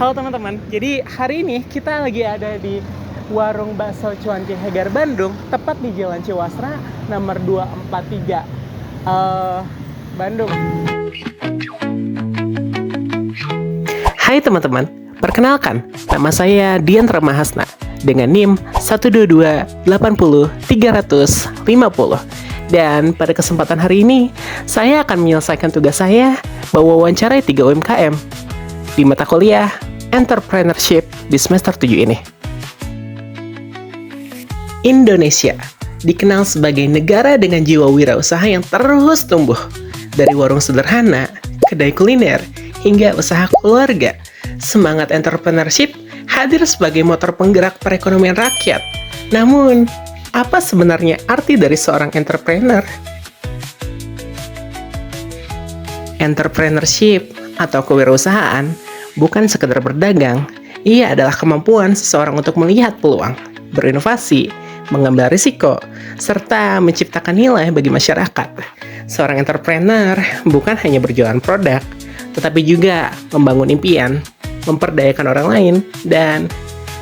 Halo teman-teman, jadi hari ini kita lagi ada di warung bakso Cuanki Hegar Bandung, tepat di Jalan Ciwasra nomor 243 Bandung. Hai teman-teman, perkenalkan, nama saya Dian Ramahasna dengan NIM 122-80-350. Dan pada kesempatan hari ini, saya akan menyelesaikan tugas saya mewawancarai 3 UMKM di mata kuliah Entrepreneurship di semester 7 ini. Indonesia dikenal sebagai negara dengan jiwa wirausaha yang terus tumbuh. Dari warung sederhana, kedai kuliner, hingga usaha keluarga, semangat entrepreneurship hadir sebagai motor penggerak perekonomian rakyat. Namun, apa sebenarnya arti dari seorang entrepreneur? Entrepreneurship atau kewirausahaan bukan sekedar berdagang, ia adalah kemampuan seseorang untuk melihat peluang, berinovasi, mengambil risiko, serta menciptakan nilai bagi masyarakat. Seorang entrepreneur bukan hanya berjualan produk, tetapi juga membangun impian, memperdayakan orang lain, dan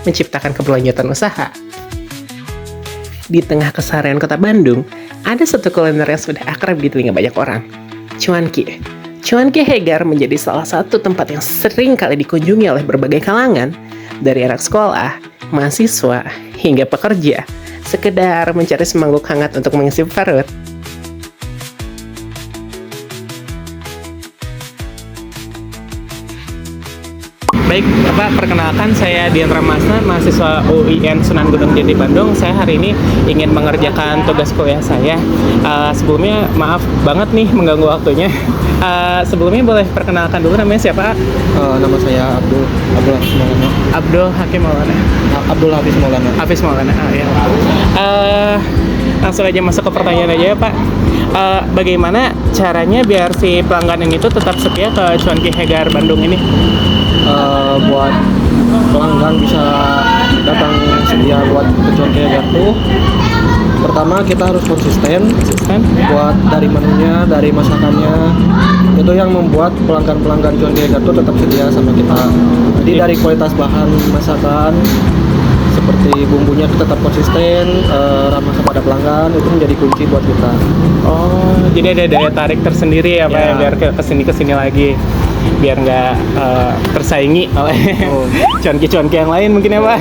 menciptakan keberlanjutan usaha. Di tengah keseharian kota Bandung, ada satu kuliner yang sudah akrab di telinga banyak orang, Cuanki. Cuanki Hegar menjadi salah satu tempat yang sering kali dikunjungi oleh berbagai kalangan, dari anak sekolah, mahasiswa, hingga pekerja, sekedar mencari semangguk hangat untuk mengisi perut. Baik, Bapak, perkenalkan saya Dian Ramahasna, mahasiswa UIN Sunan Gunung Jati Bandung. Saya hari ini ingin mengerjakan tugas kuliah saya. Sebelumnya maaf banget nih mengganggu waktunya. Sebelumnya boleh perkenalkan dulu, namanya siapa? Nama saya Abdul Hafiz Maulana. Abdul Hakim Maulana. Abdul Hafiz Maulana. Hafiz Maulana. Ya. Langsung aja masuk ke pertanyaan aja ya, Pak. Bagaimana caranya biar si pelanggan ini tuh tetap setia ke Cuanki Hegar Bandung ini? Buat pelanggan bisa datang sedia buat ke Cuanki Hegar tuh, pertama kita harus konsisten buat dari menunya, dari masakannya. Itu yang membuat pelanggan Cuanki Hegar tuh tetap setia sama kita. Jadi dari kualitas bahan masakan, seperti bumbunya tetap konsisten, ramah kepada pelanggan, itu menjadi kunci buat kita. Oh, jadi ada daya tarik tersendiri ya, Pak, ya, biar kesini lagi, biar nggak tersaingi oleh cuanki-cuanki yang lain mungkin ya, Pak.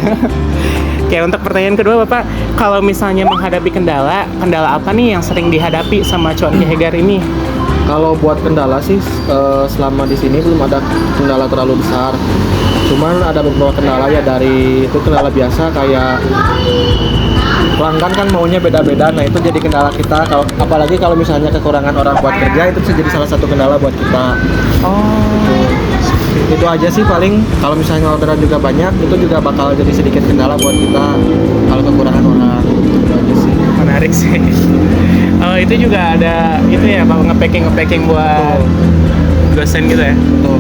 Oke, untuk pertanyaan kedua, Bapak, kalau misalnya menghadapi kendala apa nih yang sering dihadapi sama Cuanki Hegar ini? Kalau buat kendala sih, selama di sini belum ada kendala terlalu besar. Cuman ada beberapa kendala ya, dari itu kendala biasa kayak pelanggan kan maunya beda-beda. Nah itu jadi kendala kita. Apalagi kalau misalnya kekurangan orang buat kerja, itu bisa jadi salah satu kendala buat kita. Oh. Itu aja sih paling. Kalau misalnya orderan juga banyak, itu juga bakal jadi sedikit kendala buat kita kalau kekurangan orang. Itu aja sih. Menarik sih. Oh, itu juga ada itu ya, Pak, nge-packing buat dosen gitu ya. Tuh.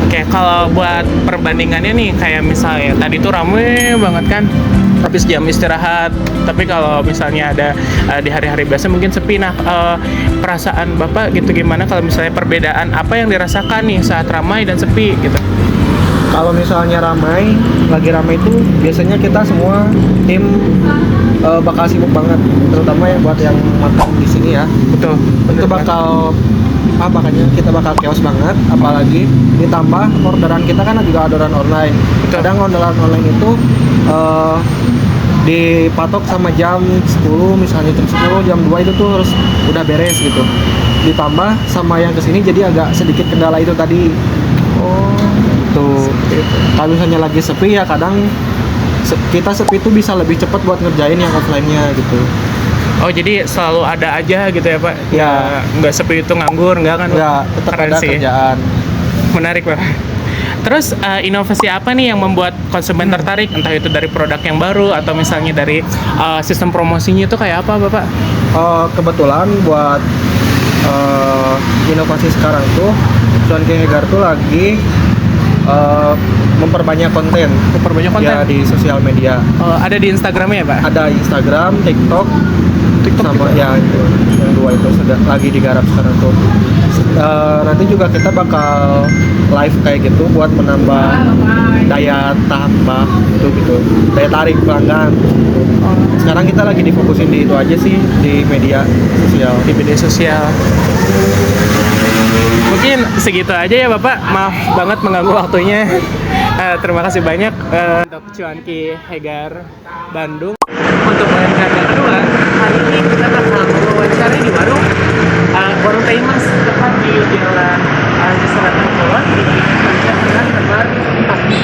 Oke, kalau buat perbandingannya nih, kayak misalnya tadi tuh rame banget kan, habis jam istirahat. Tapi kalau misalnya ada di hari-hari biasa mungkin sepi. Nah, perasaan Bapak gitu gimana kalau misalnya perbedaan apa yang dirasakan nih saat ramai dan sepi gitu? Kalau misalnya lagi ramai itu biasanya kita semua tim bakal sibuk banget, terutama yang buat yang makan di sini ya. Betul. Itu bakal makanya kita bakal chaos banget, apalagi ditambah orderan kita kan juga orderan online. Kadang orderan online itu dipatok sama jam 10, misalnya jam 10, jam 2 itu tuh harus udah beres gitu. Ditambah sama yang kesini jadi agak sedikit kendala itu tadi. Oh, tuh. Kalau misalnya lagi sepi ya kadang kita sepi itu bisa lebih cepat buat ngerjain yang offline-nya gitu. Oh, jadi selalu ada aja gitu ya, Pak? Ya. Nggak sepi itu nganggur, nggak kan? Nggak, tetap Keren ada sih. kerjaan. Menarik, Pak. Terus inovasi apa nih yang membuat konsumen tertarik? Entah itu dari produk yang baru atau misalnya dari sistem promosinya itu kayak apa, Bapak? Kebetulan buat inovasi sekarang tuh Cuanki Hegar tuh lagi memperbanyak konten ya di sosial media. Ada di Instagramnya ya, Pak? Ada Instagram, TikTok sama juga. Ya itu yang dua itu sudah lagi digarap sekarang tuh. nanti juga kita bakal live kayak gitu buat menambah daya tambah gitu, daya tarik pelanggan. Sekarang kita lagi difokusin di itu aja sih, di media sosial. Di media sosial. Mungkin segitu aja ya Bapak. Maaf banget mengganggu waktunya. Terima kasih banyak untuk Cuanki Hegar Bandung. Untuk wawancara yang kedua, hari ini kita bakal mewawancarai di warung Teh Mas, tepat di Jalan Selatan Kulon di Jalan nomor 4.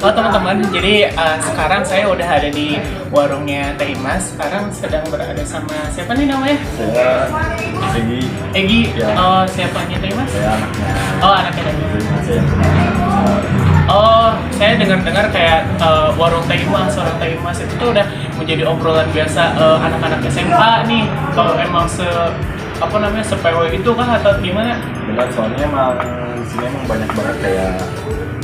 Oh teman-teman, jadi sekarang saya udah ada di warungnya Teh Mas. Sekarang sedang berada sama siapa nih namanya? Saya Egi. Egi. Ya. Oh siapanya Teh Mas? Saya anaknya. Oh anaknya Teh Mas. Saya Oh saya dengar-dengar kayak warung Teh Mas, warung Teh Mas itu tuh udah menjadi obrolan biasa anak-anak SMA nih. Kalau emang apa namanya sepewe itu kah atau gimana? benar, soalnya emang di sini emang banyak banget kayak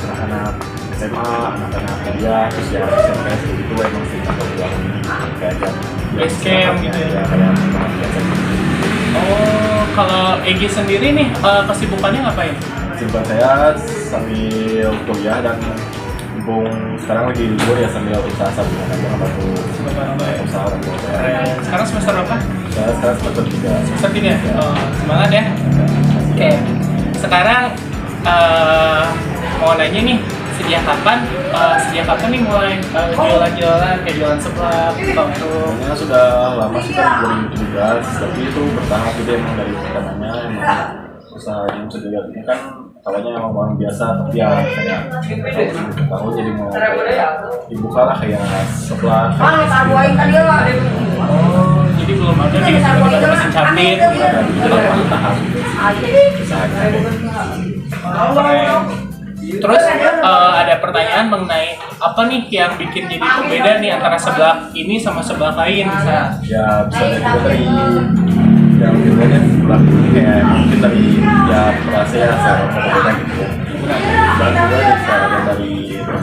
anak-anak SMA, anak-anak kuliah, terus ya SMP gitu emang sering ada uang ini kayak jam Base camp gitu ya? ya kayak teman biasa gitu. Oh kalau Egi sendiri nih kesibukannya ngapain? Simpan saya sambil kuliah dan mumpung sekarang lagi libur ya sambil usaha sampingan aja ngebantu usaha orang tua saya. Sekarang semester berapa? Saya sekarang semester 3. Semester 3? Oh, semangat ya. Oke. Sekarang mau nanya nih, sejak kapan nih mulai jualan-jualan kayak jualan seblak, warung? Sebenarnya sudah lama sih kan 2017, tapi itu bertahap gitu emang dari pertamanya emang usaha yang bisa dilihat ini kan awalnya emang orang biasa, tapi ya kayak tahun jadi mau dibuka lah kayak sebelah Oh, jadi belum ada nih, ada mesin capit. ada di dalam tahap usahanya. Keren. Terus ada pertanyaan mengenai apa nih yang bikin jadi beda nih antara seblak ini sama seblak lain bisa? Ya bisa juga dari yang bedanya sebelah ini kayak mungkin dari ya perasa ya saya berbeda gitu ya. Dan juga dari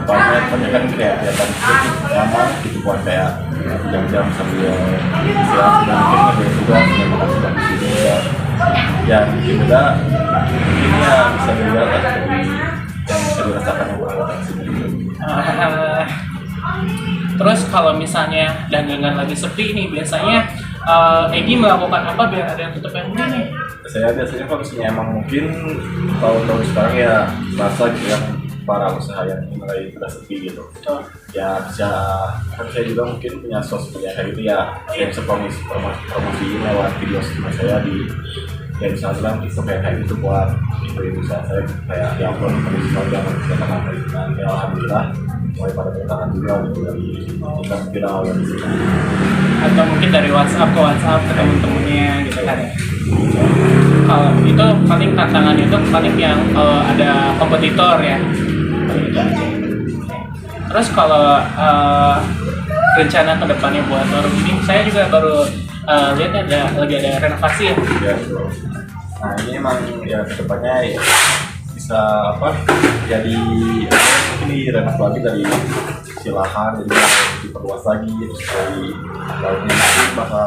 tempatnya kan kayak kelihatan sedikit nyaman gitu buat kayak jam-jam sambil istirahat dan mungkin ada juga yang makan sebelah di sini ya. Ya mungkin beda ini ya bisa dilihat lah dari yang bisa dirasakan orang di sini. Terus kalau misalnya dagangan lagi sepi nih biasanya Egi melakukan apa biar ada yang tutup yang ini nih? Saya biasanya kalau misalnya emang mungkin tahun-tahun sekarang ya merasa gitu ya para usaha yang mulai sudah sepi gitu. Ya bisa kan saya juga mungkin punya sosmed kayak gitu ya, saya bisa promosiin lewat video saya di Instagram itu kayak gitu buat itu usaha saya kayak yang upload di Instagram dan menceritakan perizinan. Ya alhamdulillah mulai pada bertahan juga gitu dari kita viral dari sini. Atau mungkin dari WhatsApp ke WhatsApp ke temen-temennya gitu kan ya? Kalau itu paling tantangannya itu paling yang ada kompetitor ya. Terus kalau rencana kedepannya buat warung ini, saya juga baru lihat lagi ada renovasi ya. Ya, betul. Nah ini emang ya kedepannya ya, bisa apa jadi mungkin direnovasi lagi dari silahan jadi diperluas lagi terus dari lautnya nanti bakal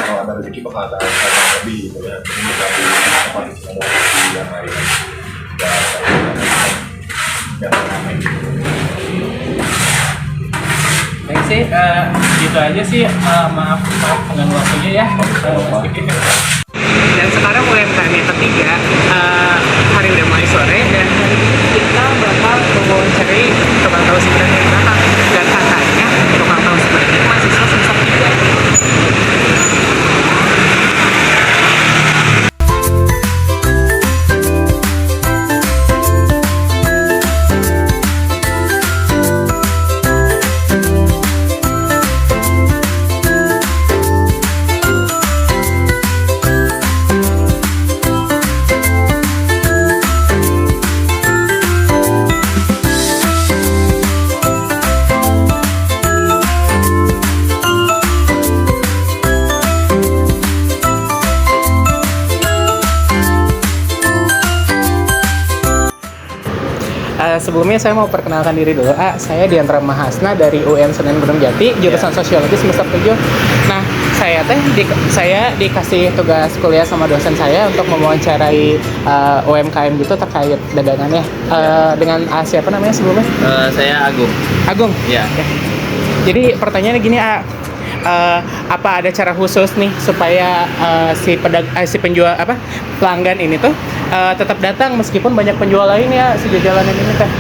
ada rezeki bakal ada cabang lebih gitu ya, ini bisa di tempat di sini ada yang lain ya ramai gitu. Baik sih, gitu aja sih. Maaf mengganggu waktunya ya. Dan sekarang UMKM yang ketiga, hari udah mulai sore dan hari ini kita bakal mewawancarai tukang tahu sebenarnya yang belakang. Dan katanya tukang tahu sebenarnya mahasiswa semester 3. Sebelumnya saya mau perkenalkan diri dulu. Saya Diandra Mahasna dari UN Senen Gunung Jati, jurusan Sosiologi semester 7. Nah, saya dikasih tugas kuliah sama dosen saya untuk mewawancarai UMKM gitu terkait dagangannya. Dengan siapa namanya sebelumnya? Saya Agung. Agung. Iya. Oke. Jadi pertanyaannya gini, apa ada cara khusus nih supaya si penjual pelanggan ini tuh tetap datang meskipun banyak penjual lain ya sejajalan ini teh?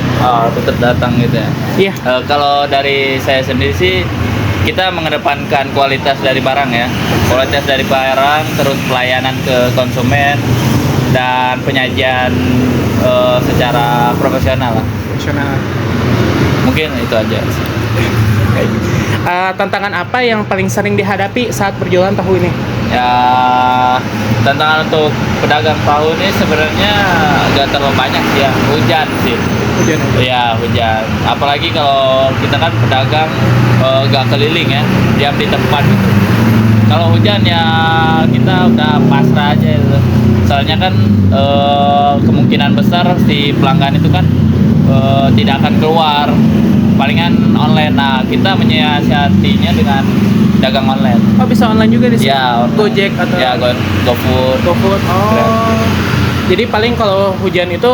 Tetap datang gitu ya. Iya. Kalau dari saya sendiri sih kita mengedepankan kualitas dari barang ya. Kualitas dari barang, terus pelayanan ke konsumen dan penyajian secara profesional lah. Profesional. Mungkin itu aja sih. Tantangan apa yang paling sering dihadapi saat berjualan tahu ini? Ya, tantangan untuk pedagang tahu ini sebenarnya nggak terlalu banyak sih ya. Hujan sih. Hujan. Iya, hujan. Apalagi kalau kita kan pedagang nggak keliling ya, diam di tempat gitu. Kalau hujan ya kita udah pasrah aja gitu. Soalnya kan kemungkinan besar si pelanggan itu kan tidak akan keluar, palingan online. Nah, kita menyiasatinya dengan dagang online. Oh, bisa online juga di sini? Ya, online. Gojek atau? Ya, GoFood. GoFood. Oh. Jadi paling kalau hujan itu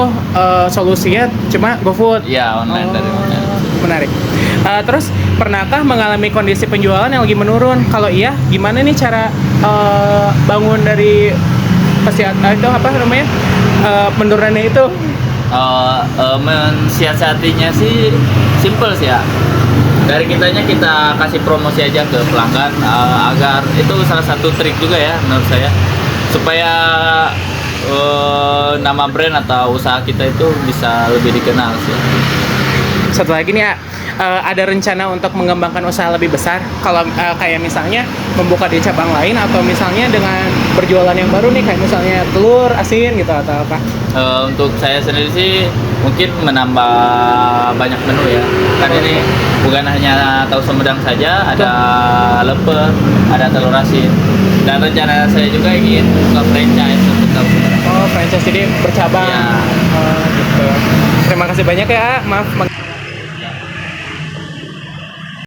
solusinya cuma GoFood. Ya, online dari online. Menarik. Terus pernahkah mengalami kondisi penjualan yang lagi menurun? Kalau iya, gimana nih cara bangun dari itu apa namanya penurunannya itu? Mensiasatinya sih simple sih ya. Dari kitanya kita kasih promosi aja ke pelanggan agar itu salah satu trik juga ya menurut saya supaya nama brand atau usaha kita itu bisa lebih dikenal sih. Satu lagi nih, ada rencana untuk mengembangkan usaha lebih besar? Kalau kayak misalnya membuka di cabang lain atau misalnya dengan berjualan yang baru nih kayak misalnya telur asin gitu atau apa? Untuk saya sendiri sih mungkin menambah banyak menu ya. Kan ini bukan hanya tahu Sumedang saja, ada lemper, ada telur asin. Dan rencana saya juga ingin buka franchise untuk tahu Sumedang. Oh, franchise jadi bercabang. Ya. Oh, gitu. Terima kasih banyak ya, maaf